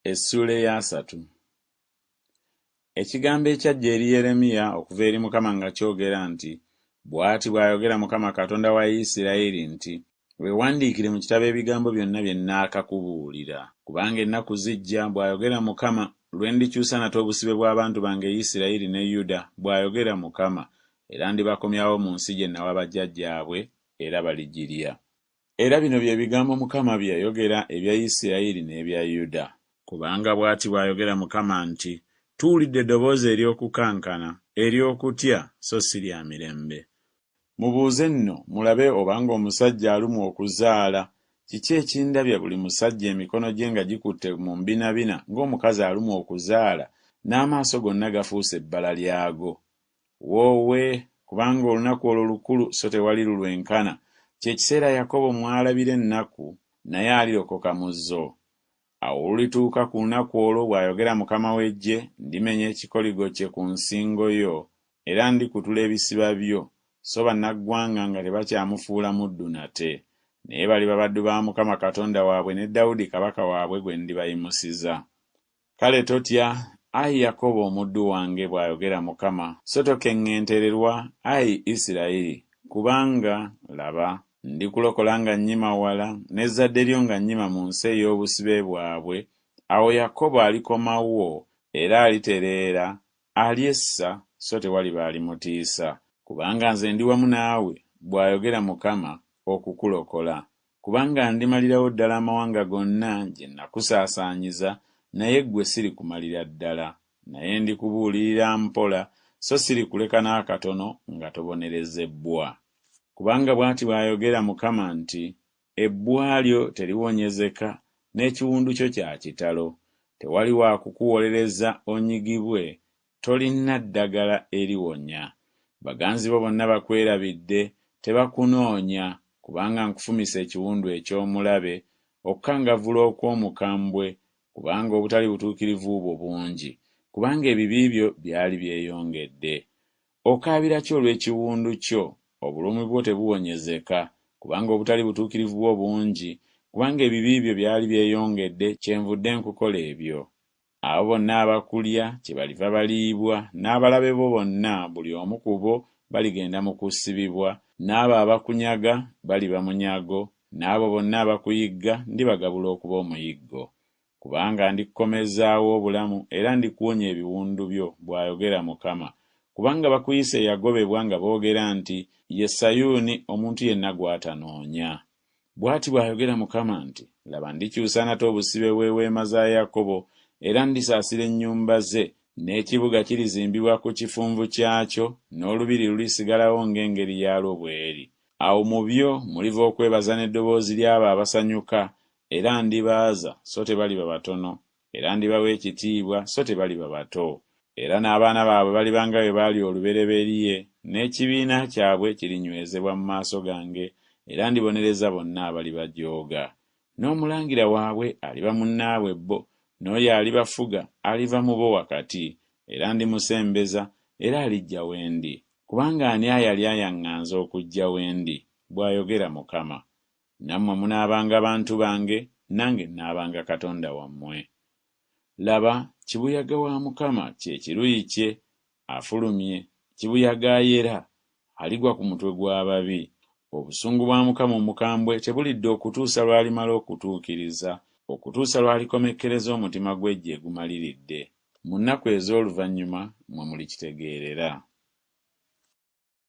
Essuula eya 3. Ekigambo ekyajja eri Yeremiya okuva eri Mukama nga kyogera nti, bw'ati bw'ayogera Mukama Katonda wa Isirayiri nti, weewandiikire mu kitabo ebigambo byonna bye nnaakakubuulira, kubanga ennaku zijja, bw'ayogera Mukama, lwe ndikyusa nate obusibe bw'abantu bange Isirayiri ne Yuda, bw'ayogera Mukama, era ndibakomyawo mu nsi gye nawa bajjajjaabwe, era baligirya. Era bino bye bigambo Mukama bye yayogera ebya Isirayiri n'ebya Yuda. Kubanga bw'ati bw'ayogera Mukama nti, tuwulidde eddoboozi ery'okukankana, ery'okutya, so si lya mirembe. Mubuuze nno mulabe obanga omusajja alumwa okuzaala, kiki ekindabya buli musajja emikono gye nga gikutte mu mbinabina ng'omukazi alumwa okuzaala, n'amaaso gonna gafuuse ebbala lyago? Woowe, kubanga olunaku olwo lukulu so tewali lulwenkana, kye kiseera Yakobo mw'alabira ennaku, naye alirokoka mu zo. Awo olulituuka ku lunaku olwo, bw'ayogera Mukama w'Eggye, ndimenya ekikoligo kye ku nsingo yo, era ndikutula ebisiba byo, so bannaggwanga nga tebakyamufuula muddu nate, naye baliba baddu ba Mukama Katonda waabwe ne Dawudi kabaka waabwe gwe ndibayimusiza. Kale totya, ayi Yakobo omuddu wange, bw'ayogera Mukama, so tokeŋŋentererwa, ayi Isirayiri, kubanga laba, ndikulokola nga nnyima wala, n'ezzadde lyo nga nnyima mu nsi ey'obusibe bwabwe. Awo Yakobo alikomawo era alitereera, alyessa, so tewaliba alimutiisa. Kubanga nze ndi wamu naawe, bw'ayogera Mukama, okukulokola. Kubanga ndimalirawo ddala amawanga gonna gye nakusaasaanyiza, naye ggwe sirikumalira ddala. Naye ndikubuulirira mpola, so sirikuleka n'akatono nga tobonerezebbwa. Kubanga bw'ati bw'ayogera Mukama nti, ebbwa lyo teribonyezeka, n'ekiwundu kyo kya kitalo. Tewali wa kukuwolereza onyigibwe, tolina ddagala eriwonya. Baganzi bo bonna bakwerabidde, tebakunoonya, kubanga nkufumise ekiwundu eky'omulabe, okukangavvula okw'omukambwe, kubanga obutali butuukirivu bwo bungi, kubanga ebibi byo byali byeyongedde. Okaabira ki olw'ekiwundu kyo? Obulumi bwo tebuwonyezeka, kubanga obutali butuukirivu bwo bungi, kubanga ebibi byo byali byeyongedde, kyenvudde nkukola ebyo. Abo bonna abakulya kyebaliva baliibwa, n'abalabe bo bonna buli omu ku bo baligenda mu kusibibwa, n'abo abakunyaga baliba munyago, n'abo bonna abakuyigga ndibagabula okuba omuyiggo. Kubanga ndikukomezaawo obulamu era ndikuwonya ebiwundu byo, bw'ayogera Mukama. Kubanga bakuyise yagobebwa nga boogera nti, ye Sayuuni omuntu yenna gw'atanoonya. Bw'ati bw'ayogera Mukama nti, laba ndikyusa nate obusibe bw'eweema za Yakobo, era ndisaasira ennyumba ze, n'ekibuga kirizimbibwa ku kifunvu kyakyo, n'olubiri lulisigalawo ng'engeri yaalwo bw'eri. Awo mu byo muliva okwebaza n'eddoboozi ly'abo abasanyuka, era ndibaaza, so tebaliba batono, era ndibawa ekitiibwa, so tebaliba bato. Era n'abaana baabwe baliba nga bwe baali olubereberye, n'ekibiina kyabwe kirinywezebwa mu maaso gange, era ndibonereza bonna abalibajooga. N'omulangira waabwe aliba munnaabwe bo, n'oyo alibafuga aliva mu bo wakati, era ndimusembeza, era alijja wendi. Kubanga ani ayali ayaŋŋanza okujja wendi? Bw'ayogera Mukama. Nammwe munaabanga bantu bange, nange nnaabanga Katonda wammwe. Laba, kibuyaga wa Mukama kye kiruyi kye, afulumye, kibuyaga ayera, aligwa ku mutwe gw'ababi. Obusungu bwa Mukama omukambwe tebulidde okutuusa lw'alimala okutuukiriza, okutuusa lw'alikomekkereza omutima gw'eggye egumaliridde. Mu nnaku ez'oluvannyuma mwe mulikitegeerera.